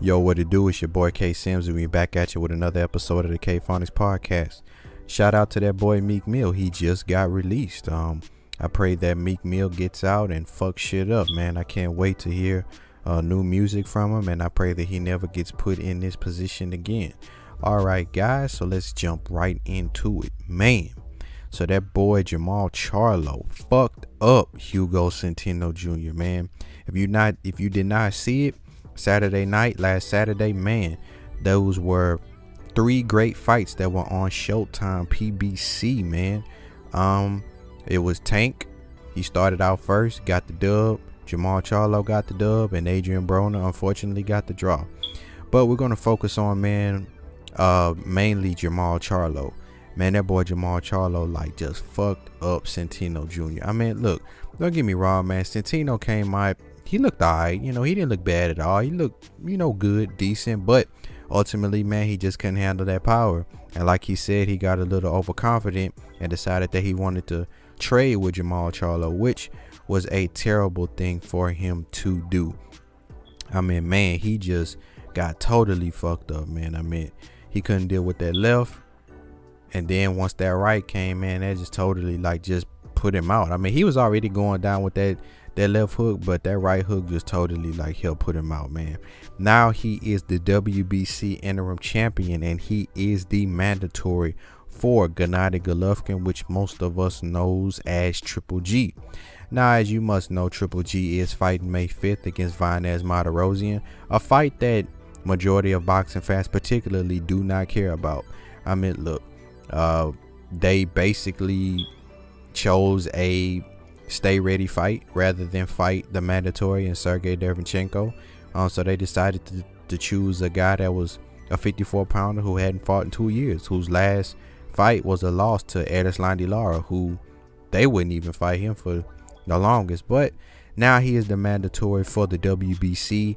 Yo, what it do? It's your boy K Sims, and we back at you with another episode of the KPhonics podcast. Shout out to that boy Meek Mill. He just got released. I pray that Meek Mill gets out and fucks shit up, man. I can't wait to hear new music from him, and I pray that he never gets put in this position again. All right, guys, so let's jump right into it, man. So that boy Jermall Charlo fucked up Hugo Centeno Jr., man. If you did not see it, last Saturday, man, those were three great fights that were on Showtime PBC, man. It was Tank. He started out first, got the dub. Jermall Charlo got the dub, and Adrian Broner unfortunately got the draw. But we're gonna focus on, man, mainly Jermall Charlo. Man, that boy Jermall Charlo like just fucked up Centeno Jr. I mean, look, don't get me wrong, man. Centeno came out. He looked alright, he didn't look bad at all. He looked, good, decent, but ultimately, man, he just couldn't handle that power. And like he said, he got a little overconfident and decided that he wanted to trade with Jermall Charlo, which was a terrible thing for him to do. I mean, man, he just got totally fucked up, man. I mean, he couldn't deal with that left. And then once that right came, man, that just totally just put him out. I mean, he was already going down with that left hook, but that right hook just totally helped put him out, man. Now he is the WBC interim champion, and he is the mandatory for Gennady Golovkin, which most of us knows as Triple G. Now, as you must know, Triple G is fighting May 5th against Vanes Martirosyan, a fight that majority of boxing fans particularly do not care about. I mean, look, they basically chose a stay ready fight rather than fight the mandatory and Sergey Derevyanchenko. So they decided to choose a guy that was a 54 pounder who hadn't fought in 2 years, whose last fight was a loss to Erislandy Lara, who they wouldn't even fight him for the longest. But now he is the mandatory for the WBC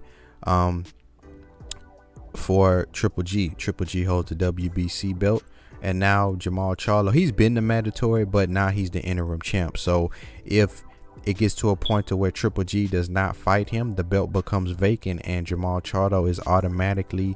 for Triple G. Triple G holds the WBC belt. And now Jermall Charlo, he's been the mandatory, but now he's the interim champ. So if it gets to a point to where Triple G does not fight him, the belt becomes vacant, and Jermall Charlo is automatically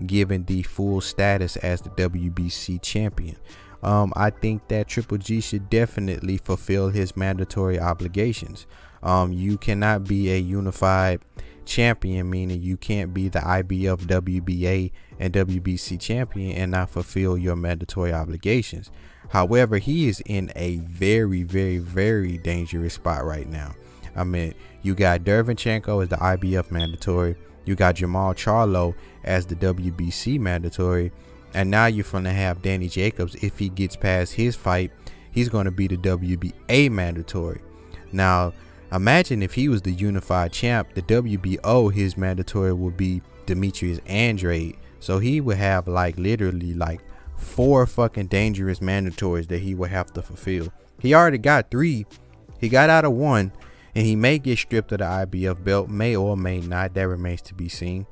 given the full status as the WBC champion. I think that Triple G should definitely fulfill his mandatory obligations. You cannot be a unified champion, meaning you can't be the IBF, WBA, and WBC champion and not fulfill your mandatory obligations. However, he is in a very, very, very dangerous spot right now. I mean, you got Derevyanchenko as the IBF mandatory, you got Jermall Charlo as the WBC mandatory, and now you're going to have Danny Jacobs. If he gets past his fight, he's going to be the WBA mandatory. Now, imagine if he was the unified champ, the WBO, his mandatory would be Demetrius Andrade. So he would have literally 4 fucking dangerous mandatories that he would have to fulfill. He already got 3. He got out of 1, and he may get stripped of the IBF belt, may or may not. That remains to be seen.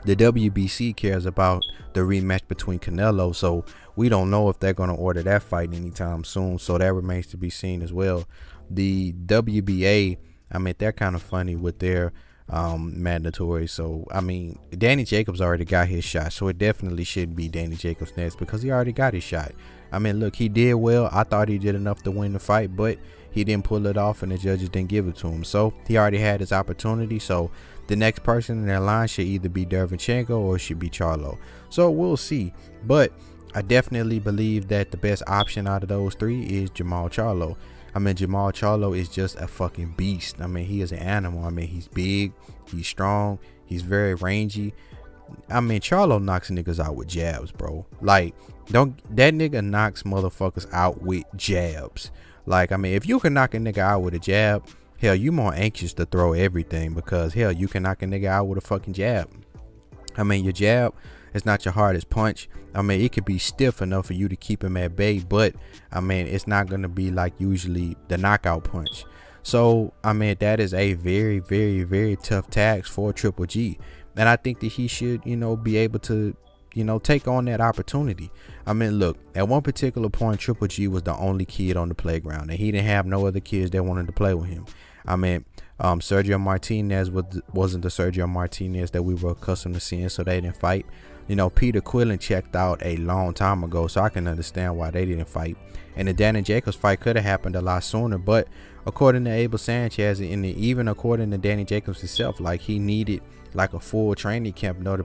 The WBC cares about the rematch between Canelo, so we don't know if they're going to order that fight anytime soon. So that remains to be seen as well. The WBA, I mean, they're kind of funny with their mandatory. So I mean, Danny Jacobs already got his shot, so it definitely should be Danny Jacobs next because he already got his shot. I mean, look, he did well. I thought he did enough to win the fight, but he didn't pull it off, and the judges didn't give it to him. So he already had his opportunity. So the next person in their line should either be Derevyanchenko or it should be Charlo. So we'll see. But I definitely believe that the best option out of those 3 is Jermall Charlo. I mean, Jermall Charlo is just a fucking beast. I mean, he is an animal. I mean, he's big, he's strong, he's very rangy. I mean, Charlo knocks niggas out with jabs, bro. That nigga knocks motherfuckers out with jabs. I mean, if you can knock a nigga out with a jab, hell, you more anxious to throw everything because, hell, you can knock a nigga out with a fucking jab. I mean, your jab is not your hardest punch. I mean, it could be stiff enough for you to keep him at bay, but I mean, it's not going to be usually the knockout punch. So, I mean, that is a very, very, very tough task for Triple G. And I think that he should, be able to, take on that opportunity. I mean, look, at one particular point, Triple G was the only kid on the playground, and he didn't have no other kids that wanted to play with him. I mean, Sergio Martinez wasn't the Sergio Martinez that we were accustomed to seeing, so they didn't fight. Peter Quillin checked out a long time ago, so I can understand why they didn't fight. And the Danny Jacobs fight could have happened a lot sooner, but according to Abel Sanchez, and even according to Danny Jacobs himself, like, he needed like a full training camp in order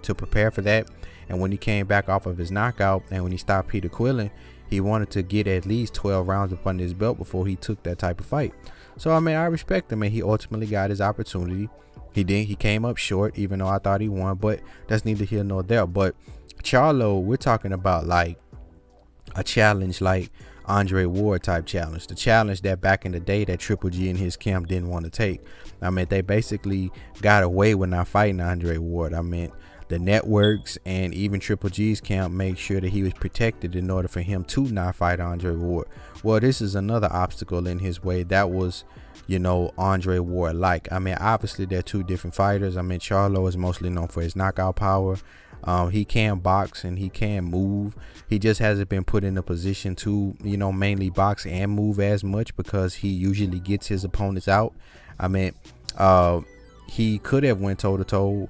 to prepare for that. And when he came back off of his knockout and when he stopped Peter Quillin, he wanted to get at least 12 rounds up under his belt before he took that type of fight. So I mean, I respect him, and he ultimately got his opportunity. He came up short, even though I thought he won, but that's neither here nor there. But Charlo, we're talking about like a challenge like Andre Ward type challenge, the challenge that back in the day that Triple G and his camp didn't want to take. I mean, they basically got away with not fighting Andre Ward. I mean, the networks and even Triple G's camp made sure that he was protected in order for him to not fight Andre Ward. Well, this is another obstacle in his way that was, Andre Ward like. I mean, obviously they're two different fighters. I mean, Charlo is mostly known for his knockout power. He can box and he can move. He just hasn't been put in a position to, mainly box and move as much because he usually gets his opponents out. I mean, he could have went toe to toe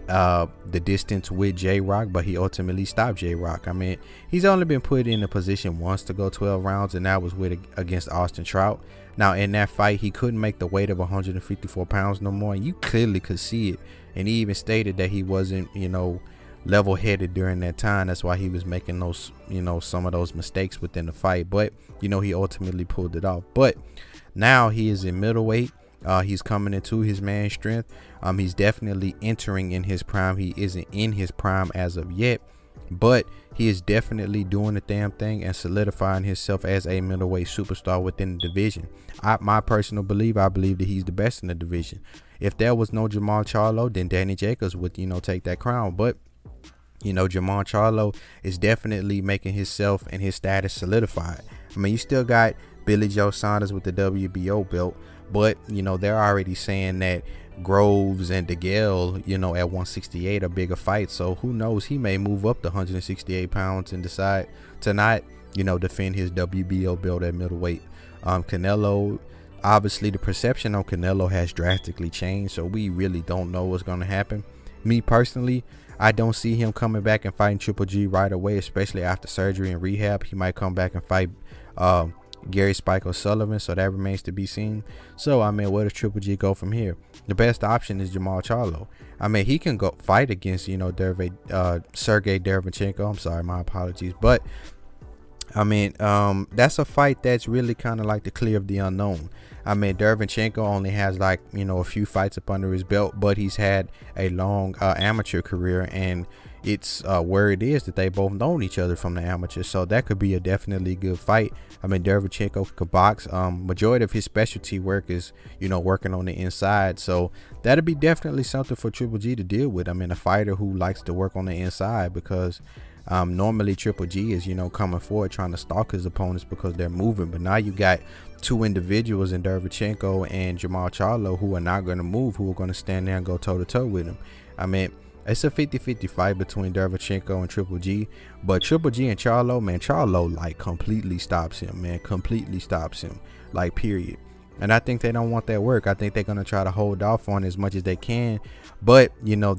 the distance with J-Rock, but he ultimately stopped J-Rock. I mean, he's only been put in a position once to go 12 rounds, and that was against Austin Trout. Now, in that fight, he couldn't make the weight of 154 pounds no more, and you clearly could see it. And he even stated that he wasn't, level-headed during that time. That's why he was making those, some of those mistakes within the fight. But, he ultimately pulled it off. But now he is in middleweight. He's coming into his man strength. He's definitely entering in his prime. He isn't in his prime as of yet, but he is definitely doing the damn thing and solidifying himself as a middleweight superstar within the division. My personal belief, I believe that he's the best in the division. If there was no Jermall Charlo, then Danny Jacobs would, take that crown. But Jermall Charlo is definitely making himself and his status solidified. I mean, you still got Billy Joe Saunders with the WBO belt, but they're already saying that Groves and DeGale, at 168 are bigger fights. So who knows, he may move up to 168 pounds and decide to not, defend his WBO belt at middleweight. Canelo, obviously the perception on Canelo has drastically changed, so we really don't know what's going to happen. Me personally, I don't see him coming back and fighting Triple G right away, especially after surgery and rehab. He might come back and fight Gary Spike O'Sullivan, so that remains to be seen. So I mean, where does Triple G go from here? The best option is Jermall Charlo. I mean, he can go fight against Sergey Derevchenko. I'm sorry, my apologies, but I mean, that's a fight that's really kind of like the clear of the unknown. I mean, Derevchenko only has like, a few fights up under his belt, but he's had a long amateur career, and it's where it is that they both known each other from the amateur. So that could be a definitely good fight. I mean, Derevchenko could box. Majority of his specialty work is, working on the inside. So that'll be definitely something for Triple G to deal with. I mean, a fighter who likes to work on the inside, because normally Triple G is, coming forward trying to stalk his opponents because they're moving. But now you got two individuals in Derevchenko and Jermall Charlo who are not going to move, who are going to stand there and go toe to toe with him. I mean, it's a 50-50 fight between Derevchenko and Triple G, but Triple G and Charlo, man, Charlo like completely stops him, like period. And I think they don't want that work. I think they're going to try to hold off on as much as they can, but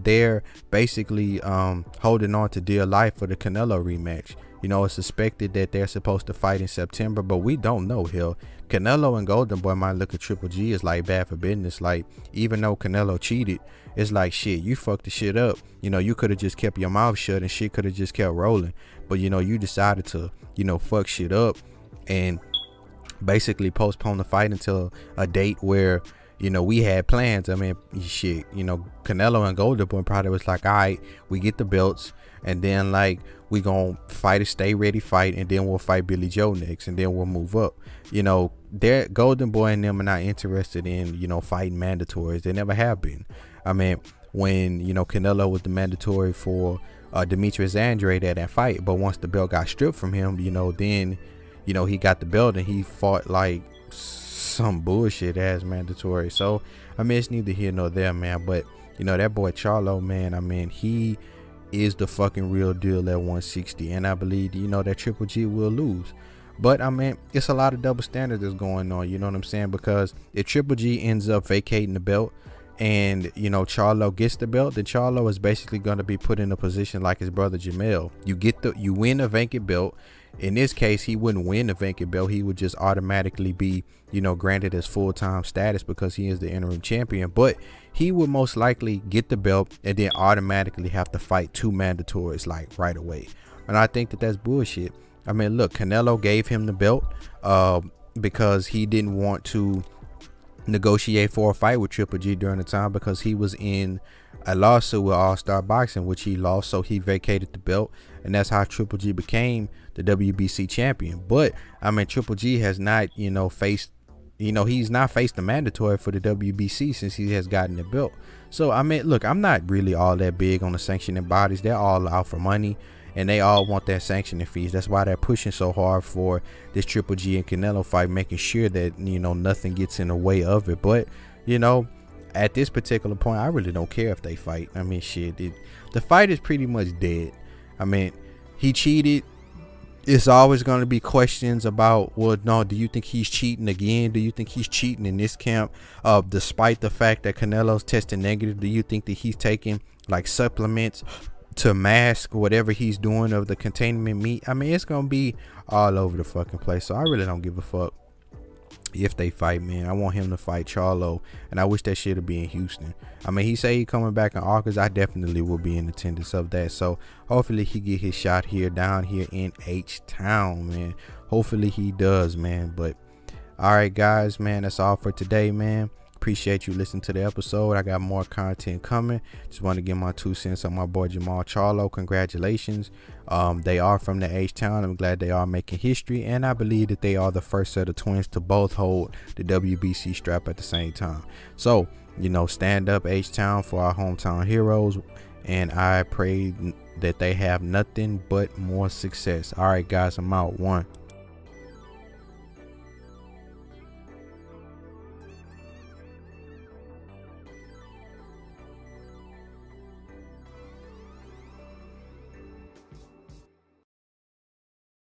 they're basically holding on to dear life for the Canelo rematch. It's suspected that they're supposed to fight in September, but we don't know. Hell, Canelo and Golden Boy might look at Triple G as like bad for business. Like, even though Canelo cheated, it's like, shit, you fucked the shit up. You could have just kept your mouth shut and shit could have just kept rolling. But you decided to, fuck shit up and basically postpone the fight until a date where, we had plans. I mean, shit, Canelo and Golden Boy probably was like, all right, we get the belts, and then like we gonna fight a stay ready fight, and then we'll fight Billy Joe next, and then we'll move up. Their Golden Boy and them are not interested in fighting mandatories. They never have been. I mean, when Canelo was the mandatory for Demetrius Andrade at that fight, but once the belt got stripped from him, then he got the belt and he fought like some bullshit ass mandatory. So I mean, it's neither here nor there, man. But that boy Charlo, man, I mean, he is the fucking real deal at 160, and I believe that Triple G will lose. But I mean, it's a lot of double standards that's going on, you know what I'm saying? Because if Triple G ends up vacating the belt and, you know, Charlo gets the belt, then Charlo is basically going to be put in a position like his brother Jermall. You win a vacant belt. In this case, he wouldn't win the vacant belt. He would just automatically be, you know, granted his full-time status because he is the interim champion. But he would most likely get the belt and then automatically have to fight 2 mandatories like right away. And I think that that's bullshit. I mean, look, Canelo gave him the belt because he didn't want to negotiate for a fight with Triple G during the time because he was in a lawsuit with All Star Boxing, which he lost, so he vacated the belt, and that's how Triple G became the WBC champion. But I mean, Triple G has not, you know, faced, you know, he's not faced the mandatory for the WBC since he has gotten the belt. So I mean, look, I'm not really all that big on the sanctioning bodies. They're all out for money, and they all want their sanctioning fees. That's why they're pushing so hard for this Triple G and Canelo fight, making sure that, you know, nothing gets in the way of it. But, you know, at this particular point, I really don't care if they fight. I mean, shit, the fight is pretty much dead. I mean, he cheated. It's always going to be questions about, well, no, do you think he's cheating again? Do you think he's cheating in this camp? Despite the fact that Canelo's testing negative, do you think that he's taking like supplements to mask whatever he's doing of the containment meat? I mean, it's gonna be all over the fucking place. So I really don't give a fuck if they fight, man. I want him to fight Charlo, and I wish that shit would be in Houston. I mean, he say he coming back in August. I definitely will be in attendance of that. So hopefully he get his shot here, down here in H-Town, man. Hopefully he does, man. But all right, guys, man, that's all for today, man. Appreciate you listening to the episode. I got more content coming. Just want to give my 2 cents on my boy Jermall Charlo. Congratulations. They are from the H-Town. I'm glad they are making history, and I believe that they are the first set of twins to both hold the WBC strap at the same time. So, you know, stand up H-Town for our hometown heroes, and I pray that they have nothing but more success. All right, guys, I'm out. 1.